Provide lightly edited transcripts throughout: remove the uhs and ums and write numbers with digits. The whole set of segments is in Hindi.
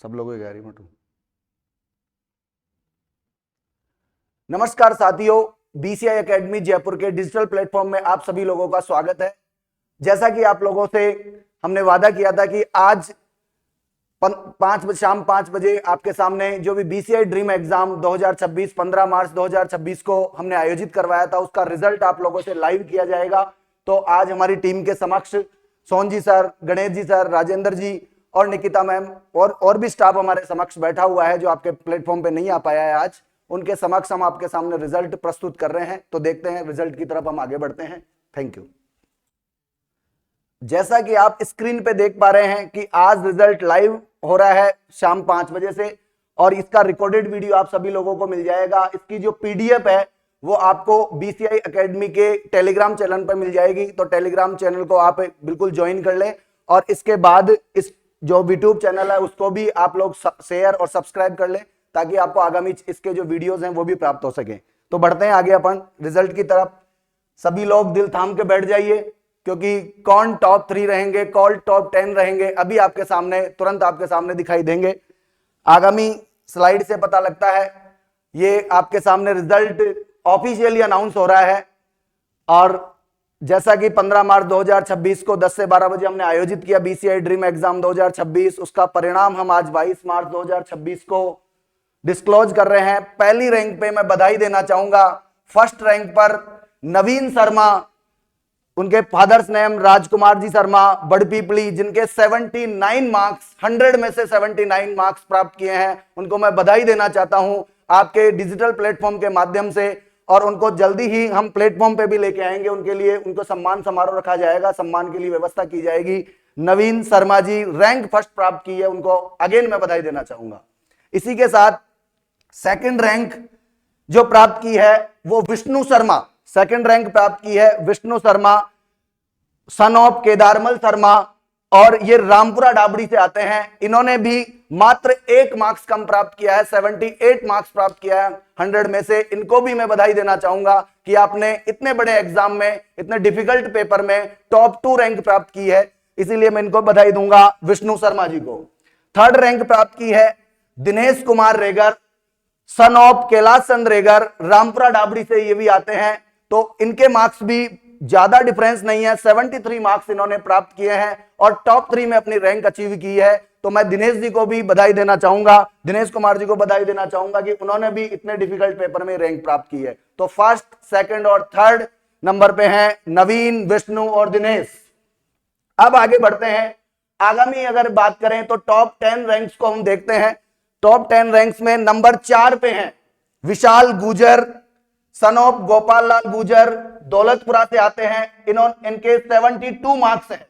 सब लोगों की गहरी मटू। नमस्कार साथियों, बीसीआई एकेडमी जयपुर के डिजिटल प्लेटफॉर्म में आप सभी लोगों का स्वागत है। जैसा कि आप लोगों से हमने वादा किया था कि आज शाम 5 बजे आपके सामने जो भी बीसीआई ड्रीम एग्जाम 2026 15 मार्च 2026 को हमने आयोजित करवाया था, उसका रिजल्ट आप लोगों से लाइव किया जाएगा। तो आज हमारी टीम के समक्ष सोन जी सर, गणेश जी सर, राजेंद्र जी और निकिता मैम और भी स्टाफ हमारे समक्ष बैठा हुआ है जो आपके प्लेटफॉर्म पे नहीं आ पाया है आज। उनके समक्ष हम आपके सामने रिजल्ट प्रस्तुत कर रहे हैं। तो देखते हैं रिजल्ट की तरफ हम आगे बढ़ते हैं। Thank you. जैसा कि आप स्क्रीन पे देख पा रहे हैं कि आज रिजल्ट लाइव हो रहा है शाम 5 बजे से, और इसका रिकॉर्डेड वीडियो आप सभी लोगों को मिल जाएगा। इसकी जो पीडीएफ है वो आपको बीसीआई एकेडमी के टेलीग्राम चैनल पर मिल जाएगी। तो टेलीग्राम चैनल को आप बिल्कुल ज्वाइन कर लें, और इसके बाद इस जो यूट्यूब चैनल है उसको भी आप लोग शेयर और सब्सक्राइब कर लें, ताकि आपको आगामी इसके जो वीडियोस हैं वो भी प्राप्त हो सके। तो बढ़ते हैं आगे अपन रिजल्ट की तरफ। सभी लोग दिल थाम के बैठ जाइए, क्योंकि कौन टॉप 3 रहेंगे, कौन टॉप 10 रहेंगे, अभी आपके सामने तुरंत आपके सामने दिखाई देंगे। आगामी स्लाइड से पता लगता है। ये आपके सामने रिजल्ट ऑफिशियली अनाउंस हो रहा है, और जैसा कि 15 मार्च 2026 को 10 से 12 बजे हमने आयोजित किया बीसीआई ड्रीम एग्जाम 2026, उसका परिणाम हम आज 22 मार्च 2026 को डिस्क्लोज कर रहे हैं। पहली रैंक पे मैं बधाई देना चाहूंगा। फर्स्ट रैंक पर नवीन शर्मा, उनके फादर्स नेम राजकुमार जी शर्मा, बड़पीपली, जिनके 79 मार्क्स 100 में से 79 मार्क्स प्राप्त किए हैं। उनको मैं बधाई देना चाहता हूं आपके डिजिटल प्लेटफॉर्म के माध्यम से, और उनको जल्दी ही हम प्लेटफॉर्म पे भी लेके आएंगे। उनके लिए उनको सम्मान समारोह रखा जाएगा, सम्मान के लिए व्यवस्था की जाएगी। नवीन शर्मा जी रैंक फर्स्ट प्राप्त की है, उनको अगेन मैं बधाई देना चाहूंगा। इसी के साथ सेकंड रैंक जो प्राप्त की है वो विष्णु शर्मा, सेकंड रैंक प्राप्त की है विष्णु शर्मा, सन ऑफ केदारमल शर्मा, और ये रामपुरा डाबड़ी से आते हैं। इन्होंने भी मात्र 1 मार्क्स कम प्राप्त किया है, 78 मार्क्स प्राप्त किया है 100 में से। इनको भी मैं बधाई देना चाहूंगा कि आपने इतने बड़े एग्जाम में, इतने डिफिकल्ट पेपर में टॉप 2 रैंक प्राप्त की है, इसीलिए मैं इनको बधाई दूंगा विष्णु शर्मा जी को। थर्ड रैंक प्राप्त की है दिनेश कुमार रेगर, सन ऑफ कैलाश चंद्र रेगर, रामपुरा डाबड़ी से ये भी आते हैं। तो इनके मार्क्स भी ज्यादा डिफरेंस नहीं है, 73 मार्क्स इन्होंने प्राप्त किए हैं और टॉप 3 में अपनी रैंक अचीव की है। तो मैं दिनेश जी को भी बधाई देना चाहूंगा, दिनेश कुमार जी को बधाई देना चाहूंगा कि उन्होंने भी इतने डिफिकल्ट पेपर में रैंक प्राप्त की है। तो फर्स्ट, सेकंड और थर्ड नंबर पे हैं नवीन, विष्णु और दिनेश। अब आगे बढ़ते हैं। आगामी अगर बात करें तो टॉप 10 रैंक्स को हम देखते हैं। टॉप 10 रैंक्स में नंबर 4 पे हैं विशाल गुजर, सन ऑफ गोपाल लाल गुजर, दौलतपुरा से आते हैं। इनके 72 मार्क्स हैं,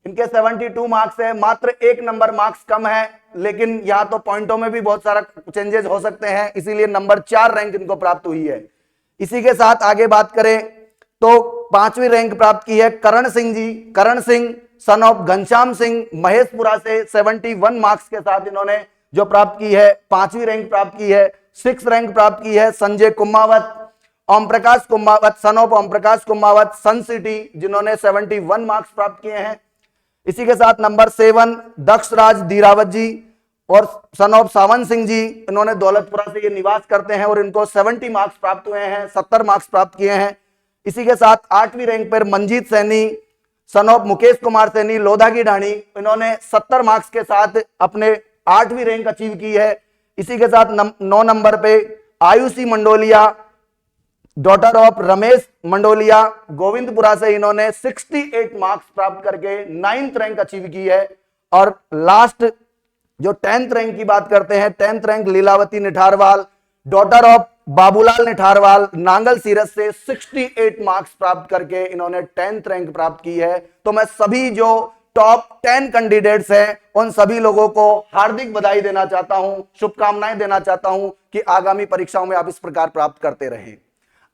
इनके 72 मार्क्स है, मात्र 1 नंबर मार्क्स कम है, लेकिन यहां तो पॉइंटों में भी बहुत सारा चेंजेस हो सकते हैं, इसीलिए नंबर 4 रैंक इनको प्राप्त हुई है। इसी के साथ आगे बात करें तो 5वीं रैंक प्राप्त की है करण सिंह जी, करण सिंह सन ऑफ घनश्याम सिंह, महेशपुरा से 71 मार्क्स के साथ इन्होंने जो प्राप्त की है 5वीं रैंक प्राप्त की है। 6 रैंक प्राप्त की है Sanjay Kumawat, Om Prakash Kumawat, son of Om Prakash Kumawat, Sun City, जिन्होंने 71 मार्क्स प्राप्त किए हैं। इसी के साथ नंबर 7 दक्षराज धीरावत जी और सन ऑफ सावन सिंह जी, इन्होंने दौलतपुरा से ये निवास करते हैं और इनको 70 मार्क्स प्राप्त हुए हैं, 70 मार्क्स प्राप्त किए हैं। इसी के साथ 8वीं रैंक पर मंजीत सैनी, सन ऑफ मुकेश कुमार सैनी, लोधा की ढाणी, इन्होंने 70 मार्क्स के साथ अपने 8वीं रैंक अचीव की है। इसी के साथ 9 नंबर पे आयुषी मंडोलिया, डॉटर ऑफ रमेश मंडोलिया, गोविंदपुरा से इन्होंने 68 मार्क्स प्राप्त करके 9th रैंक अचीव की है। और लास्ट जो 10th रैंक की बात करते हैं, 10th rank Leelavati Nitharwal, daughter of Babulal Nitharwal, Nangal Sirat से 68 मार्क्स प्राप्त करके इन्होंने 10th रैंक प्राप्त की है। तो मैं सभी जो टॉप 10 कैंडिडेट्स हैं उन सभी लोगों को हार्दिक बधाई देना चाहता हूं, शुभकामनाएं देना चाहता हूं कि आगामी परीक्षाओं में आप इस प्रकार प्राप्त करते रहें।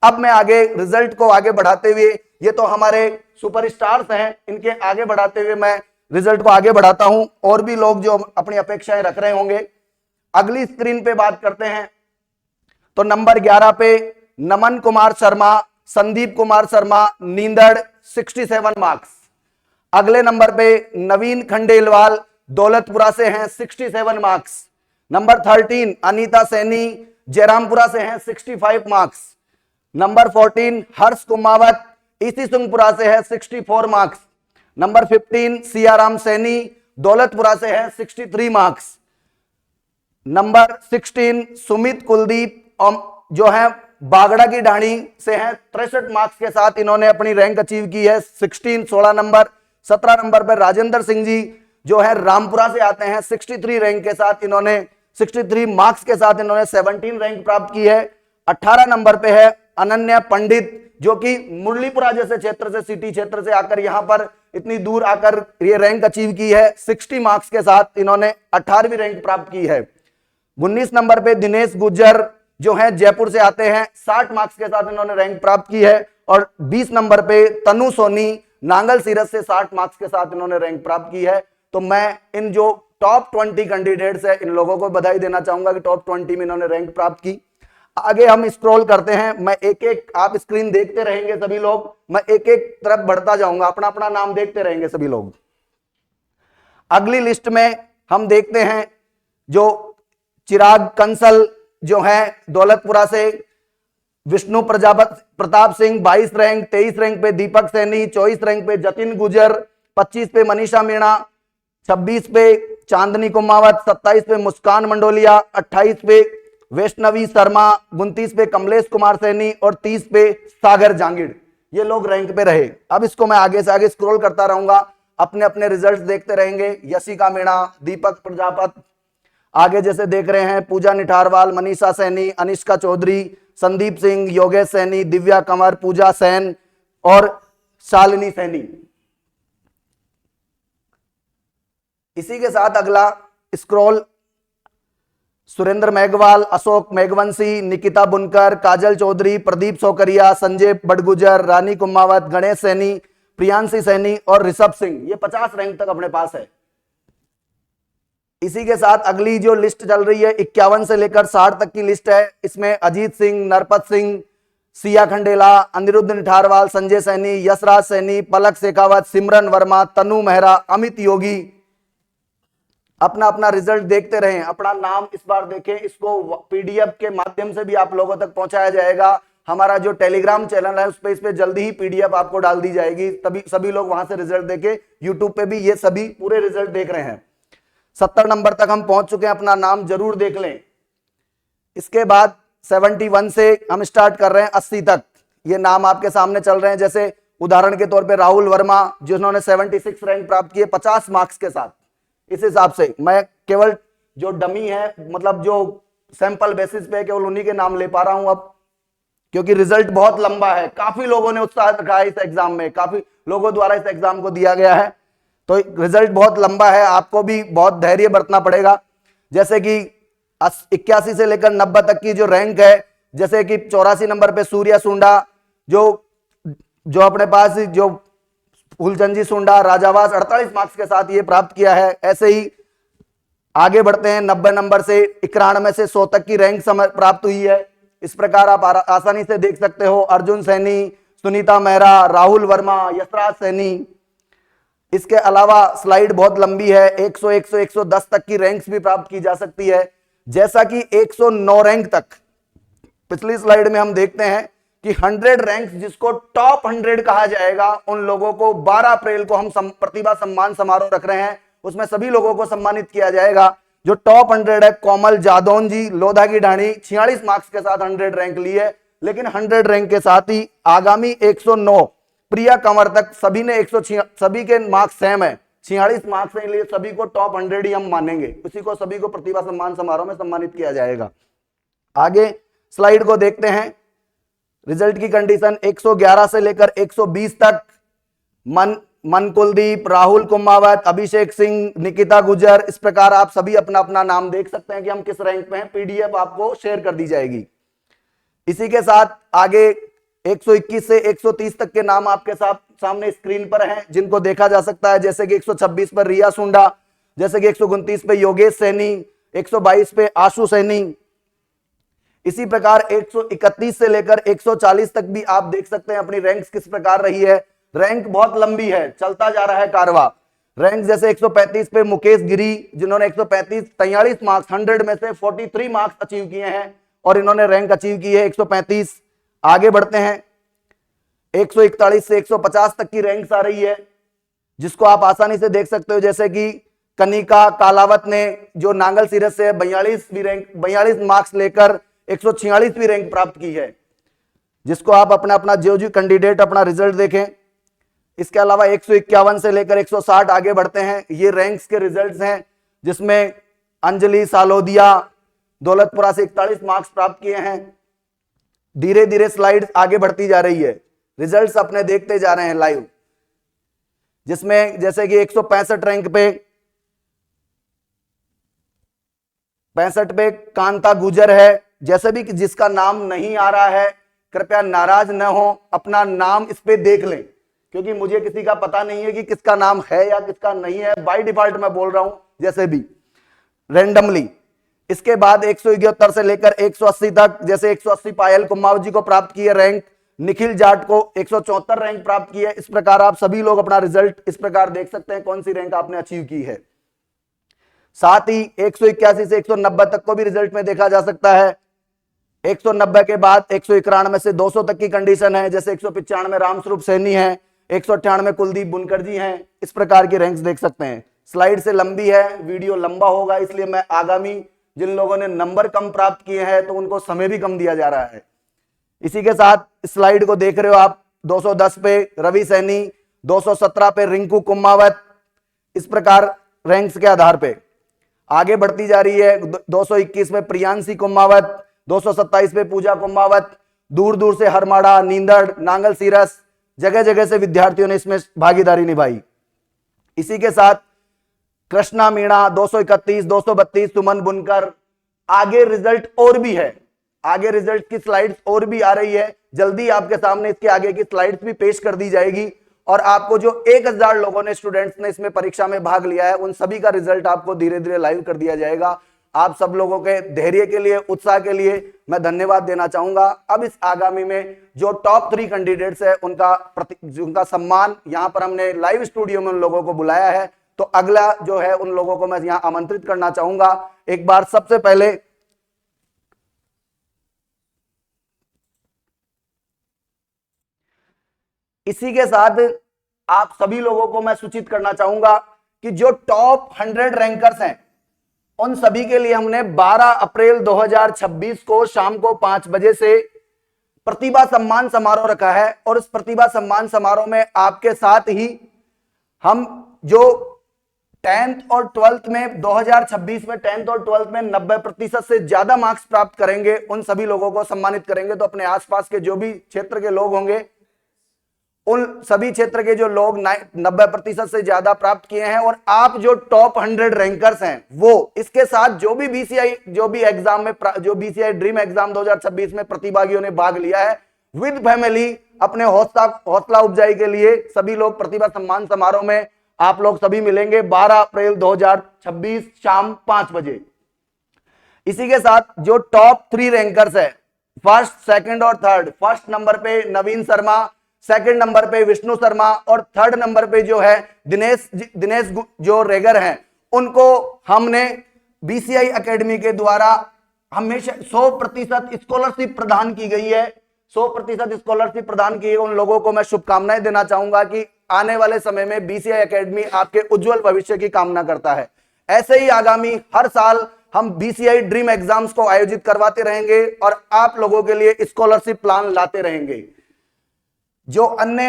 अब मैं आगे रिजल्ट को आगे बढ़ाते हुए, ये तो हमारे सुपरस्टार्स हैं, इनके आगे बढ़ाते हुए मैं रिजल्ट को आगे बढ़ाता हूं। और भी लोग जो अपनी अपेक्षाएं रख रहे होंगे, अगली स्क्रीन पे बात करते हैं तो नंबर 11 पे नमन कुमार शर्मा, संदीप कुमार शर्मा, नींदड़, 67 मार्क्स। अगले नंबर पे नवीन खंडेलवाल, दौलतपुरा से हैं 67 मार्क्स। नंबर 13 अनीता सैनी जयरामपुरा से हैं 65 मार्क्स। नंबर 14 हर्ष कुमावत इसी सिंहपुरा से है 64 मार्क्स। नंबर 15 सियाराम सैनी दौलतपुरा से है 63 मार्क्स। नंबर 16 सुमित कुलदीप जो है बागड़ा की ढाणी से हैं 63 मार्क्स के साथ इन्होंने अपनी रैंक अचीव की है 16 नंबर। 17 नंबर पर राजेंद्र सिंह जी जो है रामपुरा से आते हैं 63 रैंक के साथ इन्होंने 63 मार्क्स के साथ इन्होंने 17 रैंक प्राप्त की है। 18 नंबर पे है अनन्या पंडित जो कि मुरलीपुरा जैसे क्षेत्र से सिटी क्षेत्र से आकर यहां पर इतनी दूर आकर ये रैंक अचीव की है 60 मार्क्स के साथ इन्होंने 18वीं रैंक प्राप्त की है। 19 नंबर पे दिनेश गुज्जर जो है जयपुर से आते हैं 60 मार्क्स के साथ इन्होंने रैंक प्राप्त की है। और 20 नंबर पे तनु सोनी नांगल सीरत से 60 मार्क्स के साथ इन्होंने रैंक प्राप्त की है। तो मैं इन जो टॉप 20 कैंडिडेट्स है इन लोगों को बधाई देना चाहूंगा कि टॉप 20 में इन्होंने रैंक प्राप्त की। आगे हम स्क्रॉल करते हैं, मैं एक एक आप स्क्रीन देखते रहेंगे सभी लोग, मैं एक एक तरफ बढ़ता जाऊंगा, अपना अपना नाम देखते रहेंगे सभी लोग। अगली लिस्ट में हम देखते हैं जो चिराग कंसल जो है दौलतपुरा से, विष्णु प्रताप सिंह 22 रैंक, 23 रैंक पे दीपक सैनी, 24 रैंक पे जतिन गुजर, 25 पे मनीषा मीणा, 26 पे चांदनी कुमावत, 27 पे मुस्कान मंडोलिया, 28 पे वैष्णवी शर्मा, 29 पे कमलेश कुमार सैनी और 30 पे सागर जांगिड़। ये लोग रैंक पे रहे। अब इसको मैं आगे से आगे स्क्रॉल करता रहूंगा, अपने अपने रिजल्ट्स देखते रहेंगे। यशिका मीणा, दीपक प्रजापत, आगे जैसे देख रहे हैं पूजा निठारवाल, मनीषा सैनी, अनिष्का चौधरी, संदीप सिंह, योगेश सैनी, दिव्या कंवर, पूजा सैन और शालिनी सैनी। इसी के साथ अगला स्क्रॉल सुरेंद्र मेघवाल, अशोक मेघवंशी, निकिता बुनकर, काजल चौधरी, प्रदीप सोकरिया, संजय बड़गुजर, रानी कुमावत, गणेश सैनी, प्रियांशी सैनी और ऋषभ सिंह, ये 50 रैंक तक अपने पास है। इसी के साथ अगली जो लिस्ट चल रही है 51 से लेकर 60 तक की लिस्ट है। इसमें अजीत सिंह, नरपत सिंह, सिया खंडेला, अनिरुद्ध निठारवाल, संजय सैनी, यशराज सैनी, पलक शेखावत, सिमरन वर्मा, तनु मेहरा, अमित योगी। अपना अपना रिजल्ट देखते रहें, अपना नाम इस बार देखें, इसको पीडीएफ के माध्यम से भी आप लोगों तक पहुंचाया जाएगा। हमारा जो टेलीग्राम चैनल है उस पे जल्दी ही पीडीएफ आपको डाल दी जाएगी, तभी सभी लोग वहां से रिजल्ट देके यूट्यूब पे भी ये सभी पूरे रिजल्ट देख रहे हैं। 70 नंबर तक हम पहुंच चुके हैं, अपना नाम जरूर देख लें। इसके बाद 71 से हम स्टार्ट कर रहे हैं 80 तक, ये नाम आपके सामने चल रहे हैं। जैसे उदाहरण के तौर पे राहुल वर्मा जिन्होंने 76 रैंक प्राप्त किए 50 मार्क्स के साथ। इस हिसाब से मैं केवल जो डमी है, मतलब जो सैंपल बेसिस पे केवल उन्हीं के नाम ले पा रहा हूं अब, क्योंकि रिजल्ट बहुत लंबा है। काफी लोगों ने उत्साह रखा है इस एग्जाम में, काफी लोगों द्वारा इस एग्जाम को दिया गया है, तो रिजल्ट बहुत लंबा है, आपको भी बहुत धैर्य बरतना पड़ेगा। जैसे कि 81 से लेकर 90 तक की जो रैंक है, जैसे कि 84 नंबर पे सूर्या सुंडा जो अपने पास जो फूलचंद जी सुंडा राजावास 48 मार्क्स के साथ ये प्राप्त किया है। ऐसे ही आगे बढ़ते हैं, 90 नंबर से 91 से 100 तक की रैंक प्राप्त हुई है। इस प्रकार आप आसानी से देख सकते हो, अर्जुन सैनी, सुनीता मेहरा, राहुल वर्मा, यशराज सैनी। इसके अलावा स्लाइड बहुत लंबी है, 100, 100, 110 तक की रैंक्स भी प्राप्त की जा सकती है। जैसा कि 109 रैंक तक पिछली स्लाइड में हम देखते हैं कि 100 रैंक्स जिसको टॉप 100 कहा जाएगा, उन लोगों को 12 अप्रैल को हम प्रतिभा सम्मान समारोह रख रहे हैं, उसमें सभी लोगों को सम्मानित किया जाएगा। जो टॉप 100 है, कोमल जादौन जी लोधा की ढाणी 46 मार्क्स के साथ 100 रैंक ली है, लेकिन 100 रैंक के साथ ही आगामी 109 प्रिया कंवर तक सभी ने सभी के मार्क्स सेम है, 46 मार्क्स के लिए सभी को टॉप 100 ही हम मानेंगे, उसी को सभी को प्रतिभा सम्मान समारोह में सम्मानित किया जाएगा। आगे स्लाइड को देखते हैं। रिजल्ट की कंडीशन 111 से लेकर 120 तक मन कुलदीप, राहुल कुमावत, अभिषेक सिंह, निकिता गुजर। इस प्रकार आप सभी अपना अपना नाम देख सकते हैं कि हम किस रैंक पे हैं, पीडीएफ आपको शेयर कर दी जाएगी। इसी के साथ आगे 121 से 130 तक के नाम आपके सामने स्क्रीन पर हैं, जिनको देखा जा सकता है। जैसे कि 126 पर रिया सुंडा, जैसे कि 129 पे योगेश सैनी, 122 पे आशु सैनी। इसी प्रकार 131 से लेकर 140 तक भी आप देख सकते हैं अपनी रैंक्स किस प्रकार रही है। रैंक बहुत लंबी है, चलता जा रहा है कारवा। रैंक जैसे 135 पे मुकेश गिरी, जिन्होंने 43 मार्क्स 100 में से 43 मार्क्स अचीव किए हैं और इन्होंने रैंक अचीव की है 135। आगे बढ़ते हैं, 141 से 150 तक की रैंक्स आ रही है, जिसको आप आसानी से देख सकते हो। जैसे कि कनिका कालावत ने जो नांगल सीरस से 42 मार्क्स लेकर 146वीं रैंक प्राप्त की है, जिसको आप अपना अपना जो कैंडिडेट अपना रिजल्ट देखें। इसके अलावा 151 से लेकर 160 आगे बढ़ते हैं, ये रैंक्स के रिजल्ट्स हैं, जिसमें अंजलि सालोदिया दौलतपुरा से 41 मार्क्स प्राप्त किए हैं। धीरे धीरे स्लाइड्स आगे बढ़ती जा रही है, रिजल्ट्स अपने देखते जा रहे हैं लाइव, जिसमें जैसे कि 165 रैंक पे 65 पे कांता गुजर है। जैसे भी जिसका नाम नहीं आ रहा है कृपया नाराज न हो, अपना नाम इस पे देख लें, क्योंकि मुझे किसी का पता नहीं है कि किसका नाम है या किसका नहीं है। बाय डिफॉल्ट मैं बोल रहा हूं जैसे भी रैंडमली। इसके बाद 171 से लेकर 180 तक, जैसे 180 पायल कुमावत जी को प्राप्त की है रैंक, निखिल जाट को 174 रैंक प्राप्त की है। इस प्रकार आप सभी लोग अपना रिजल्ट इस प्रकार देख सकते हैं कौन सी रैंक आपने अचीव की है। साथ ही 181 से 190 तक को भी रिजल्ट में देखा जा सकता है। 190 के बाद 191 से 200 तक की कंडीशन है, जैसे 195 रामस्वरूप सैनी है, 198 कुलदीप बुनकर जी हैं। इस प्रकार की रैंक्स देख सकते हैं। स्लाइड से लंबी है, वीडियो लंबा होगा, इसलिए मैं आगामी जिन लोगों ने नंबर कम प्राप्त किए हैं तो उनको समय भी कम दिया जा रहा है। इसी के साथ स्लाइड को देख रहे हो आप, 210 पे रवि सैनी, 217 पे रिंकू कुमावत, इस प्रकार रैंक्स के आधार पे आगे बढ़ती जा रही है। 221 में प्रियांशी कुमावत, 227 पे पूजा कुमावत। दूर दूर से हरमाड़ा, नींदड़, नांगल सीरस, जगह जगह से विद्यार्थियों ने इसमें भागीदारी निभाई। इसी के साथ कृष्णा मीणा 231, 232 सुमन बुनकर। आगे रिजल्ट और भी है, आगे रिजल्ट की स्लाइड्स और भी आ रही है, जल्दी आपके सामने इसके आगे की स्लाइड्स भी पेश कर दी जाएगी। और आपको जो 1000 लोगों ने स्टूडेंट्स ने इसमें परीक्षा में भाग लिया है उन सभी का रिजल्ट आपको धीरे धीरे लाइव कर दिया जाएगा। आप सब लोगों के धैर्य के लिए, उत्साह के लिए मैं धन्यवाद देना चाहूंगा। अब इस आगामी में जो टॉप 3 कैंडिडेट्स है उनका सम्मान यहां पर हमने लाइव स्टूडियो में उन लोगों को बुलाया है, तो अगला जो है उन लोगों को मैं यहां आमंत्रित करना चाहूंगा। एक बार सबसे पहले इसी के साथ आप सभी लोगों को मैं सूचित करना चाहूंगा कि जो टॉप 100 रैंकर्स हैं उन सभी के लिए हमने 12 अप्रैल 2026 को शाम को 5 बजे से प्रतिभा सम्मान समारोह रखा है। और इस प्रतिभा सम्मान समारोह में आपके साथ ही हम जो 10th और 12th में 2026 में 10th और 12th में 90% से ज्यादा मार्क्स प्राप्त करेंगे उन सभी लोगों को सम्मानित करेंगे। तो अपने आसपास के जो भी क्षेत्र के लोग होंगे उन सभी क्षेत्र के जो लोग 90% से ज्यादा प्राप्त किए हैं और आप जो टॉप 100 रैंकर्स हैं वो इसके साथ जो भी एग्जाम में जो बीसीआई ड्रीम एग्जाम 2026 में प्रतिभागियों ने भाग लिया है विद फैमिली अपने हौसला उपजाई के लिए सभी लोग प्रतिभा सम्मान समारोह में आप लोग सभी मिलेंगे 12 अप्रैल 2026 शाम 5 बजे। इसी के साथ जो टॉप 3 रैंकर्स है, फर्स्ट, सेकंड और थर्ड, फर्स्ट नंबर पे नवीन शर्मा, सेकंड नंबर पे विष्णु शर्मा और थर्ड नंबर पे जो है दिनेश जो रेगर हैं, उनको हमने बीसीआई एकेडमी के द्वारा हमेशा 100% स्कॉलरशिप प्रदान की गई है। 100% स्कॉलरशिप प्रदान की है। उन लोगों को मैं शुभकामनाएं देना चाहूंगा कि आने वाले समय में बीसीआई एकेडमी आपके उज्जवल भविष्य की कामना करता है। ऐसे ही आगामी हर साल हम बीसीआई ड्रीम एग्जाम्स को आयोजित करवाते रहेंगे और आप लोगों के लिए स्कॉलरशिप प्लान लाते रहेंगे। जो अन्य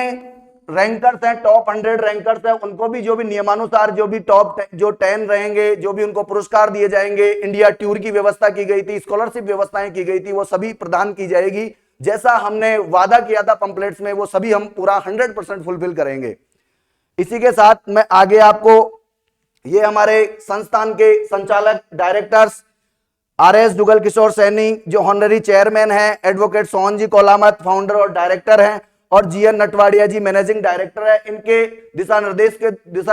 रैंकर्स हैं, टॉप 100 रैंकर्स हैं, उनको भी जो भी नियमानुसार जो भी टॉप जो 10 रहेंगे, जो भी उनको पुरस्कार दिए जाएंगे, इंडिया टूर की व्यवस्था की गई थी, स्कॉलरशिप व्यवस्थाएं की गई थी, वो सभी प्रदान की जाएगी। जैसा हमने वादा किया था पंपलेट्स में, वो सभी हम पूरा 100% फुलफिल करेंगे। इसी के साथ मैं आगे आपको ये हमारे संस्थान के संचालक डायरेक्टर्स आरएस जुगल किशोर सैनी जो हॉनररी चेयरमैन हैं, एडवोकेट सोहन जी कोलामत फाउंडर और डायरेक्टर हैं और जीएन नटवाड़िया जी मैनेजिंग डायरेक्टर है। इनके दिशा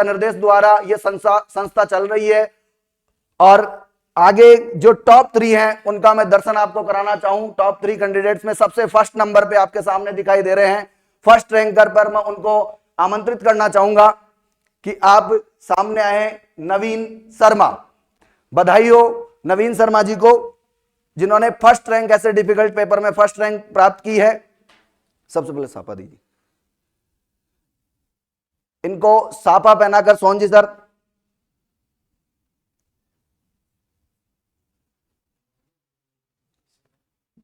निर्देश द्वारा यह संस्था चल रही है। और आगे जो टॉप 3 हैं उनका मैं दर्शन आपको कराना चाहूं। टॉप 3 कैंडिडेट्स में सबसे फर्स्ट नंबर पे आपके सामने दिखाई दे रहे हैं। फर्स्ट रैंकर पर मैं उनको आमंत्रित करना चाहूंगा। कि आप सामने आए नवीन शर्मा। बधाई हो नवीन शर्मा जी को, जिन्होंने फर्स्ट रैंक ऐसे डिफिकल्ट पेपर में फर्स्ट रैंक प्राप्त की है। सबसे पहले सापा दीजिए, इनको सापा पहनाकर सोहन जी सर।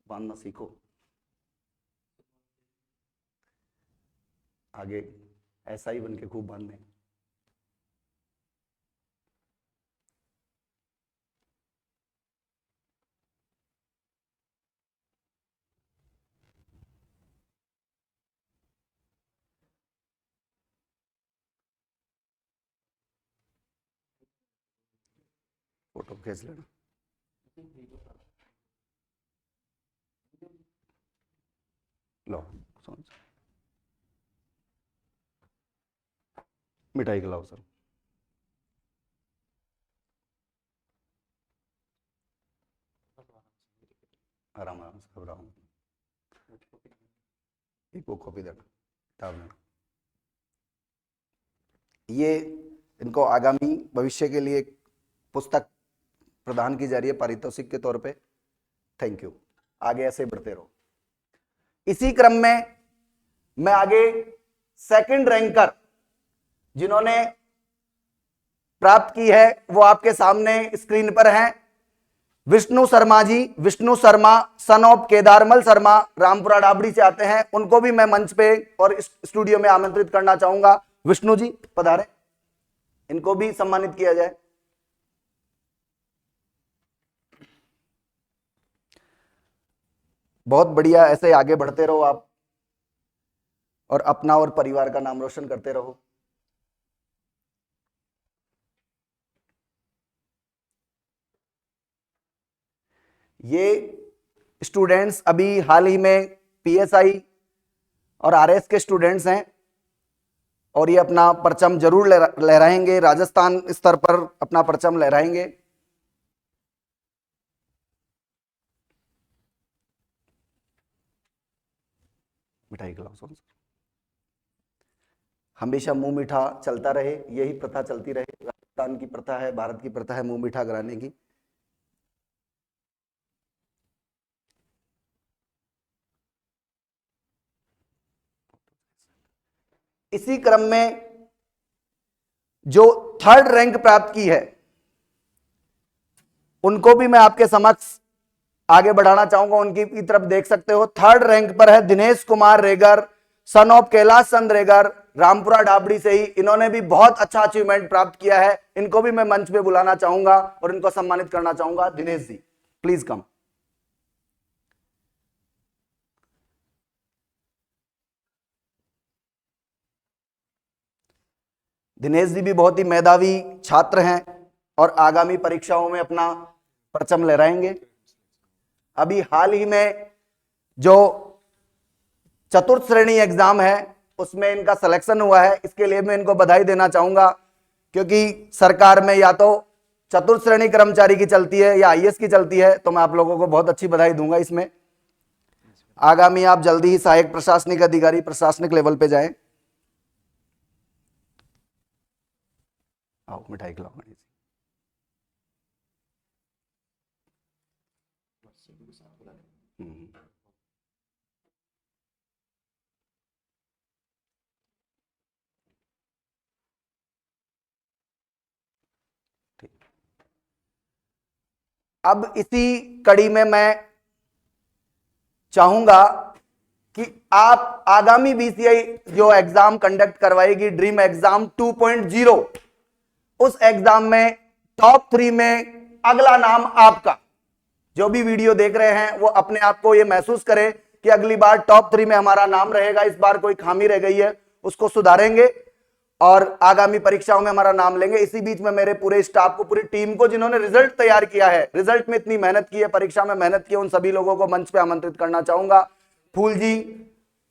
बांधना सीखो, आगे ऐसा ही बन के खूब बांधने। फोटो खींच लेना। लो मिठाई खिलाओ सर। आराम आराम से घबराओ, एक वो कॉपी देना, किताब देना। ये इनको आगामी भविष्य के लिए एक पुस्तक प्रदान की जा रही है पारितोषिक के तौर पे। थैंक यू, आगे ऐसे बढ़ते रहो। इसी क्रम में मैं आगे सेकंड रैंकर जिन्होंने प्राप्त की है वो आपके सामने स्क्रीन पर हैं। विष्णु शर्मा जी, विष्णु शर्मा सन ऑफ केदारमल शर्मा, रामपुरा डाबड़ी से आते हैं। उनको भी मैं मंच पे और स्टूडियो में आमंत्रित करना चाहूंगा। विष्णु जी पधारे, इनको भी सम्मानित किया जाए। बहुत बढ़िया, ऐसे आगे बढ़ते रहो आप और अपना और परिवार का नाम रोशन करते रहो। ये स्टूडेंट्स अभी हाल ही में पीएसआई और आरएस के स्टूडेंट्स हैं और ये अपना परचम जरूर लहराएंगे, राजस्थान स्तर पर अपना परचम लहराएंगे। मिठाई खिलाओ सोन। हमेशा मुंह मीठा चलता रहे, यही प्रथा चलती रहे। राजस्थान की प्रथा है, भारत की प्रथा है मुंह मीठा कराने की। इसी क्रम में जो थर्ड रैंक प्राप्त की है उनको भी मैं आपके समक्ष आगे बढ़ाना चाहूंगा। उनकी तरफ देख सकते हो, थर्ड रैंक पर है दिनेश कुमार रेगर, सन ऑफ कैलाश चंद रेगर, रामपुरा डाबड़ी से ही। इन्होंने भी बहुत अच्छा अचीवमेंट प्राप्त किया है। इनको भी मैं मंच पे बुलाना चाहूंगा और इनको सम्मानित करना चाहूंगा। Dinesh ji please come. दिनेश जी भी बहुत ही मेधावी छात्र हैं और आगामी परीक्षाओं में अपना परचम लहराएंगे। अभी हाल ही में जो चतुर्थ श्रेणी एग्जाम है उसमें इनका सिलेक्शन हुआ है, इसके लिए मैं इनको बधाई देना चाहूंगा, क्योंकि सरकार में या तो चतुर्थ श्रेणी कर्मचारी की चलती है या आईएएस की चलती है, तो मैं आप लोगों को बहुत अच्छी बधाई दूंगा इसमें। आगामी आप जल्दी ही सहायक प्रशासनिक अधिकारी प्रशासनिक लेवल पे जाएं। आओ मिठाई खिलाओ। अब इसी कड़ी में मैं चाहूंगा कि आप आगामी बीसीआई जो एग्जाम कंडक्ट करवाएगी ड्रीम एग्जाम 2.0, उस एग्जाम में टॉप 3 में अगला नाम आपका। जो भी वीडियो देख रहे हैं वो अपने आप को ये महसूस करें कि अगली बार टॉप 3 में हमारा नाम रहेगा। इस बार कोई खामी रह गई है उसको सुधारेंगे और आगामी परीक्षाओं में हमारा नाम लेंगे। इसी बीच में मेरे पूरे स्टाफ को, पूरी टीम को जिन्होंने रिजल्ट तैयार किया है, रिजल्ट में इतनी मेहनत की है, परीक्षा में मेहनत की है, उन सभी लोगों को मंच पे आमंत्रित करना चाहूंगा। फूल जी,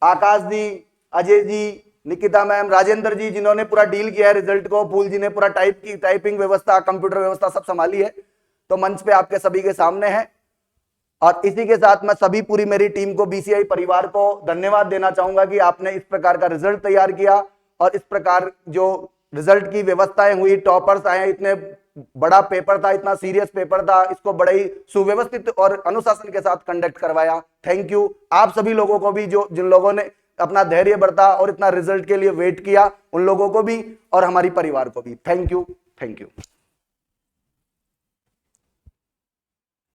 आकाश जी, अजय जी, निकिता मैम, राजेंद्र जी, जिन्होंने पूरा डील किया है रिजल्ट को। फूल जी ने पूरा टाइपिंग व्यवस्था, कंप्यूटर व्यवस्था सब संभाली है, तो मंच पे आपके सभी के सामने है। और इसी के साथ मैं सभी पूरी मेरी टीम को, बीसीआई परिवार को धन्यवाद देना चाहूंगा कि आपने इस प्रकार का रिजल्ट तैयार किया और इस प्रकार जो रिजल्ट की व्यवस्थाएं हुई, टॉपर्स आए, इतने बड़ा पेपर था, इतना सीरियस पेपर था, इसको बड़े ही सुव्यवस्थित और अनुशासन के साथ कंडक्ट करवाया। थैंक यू आप सभी लोगों को भी, जो जिन लोगों ने अपना धैर्य बरता और इतना रिजल्ट के लिए वेट किया, उन लोगों को भी और हमारी परिवार को भी। Thank you.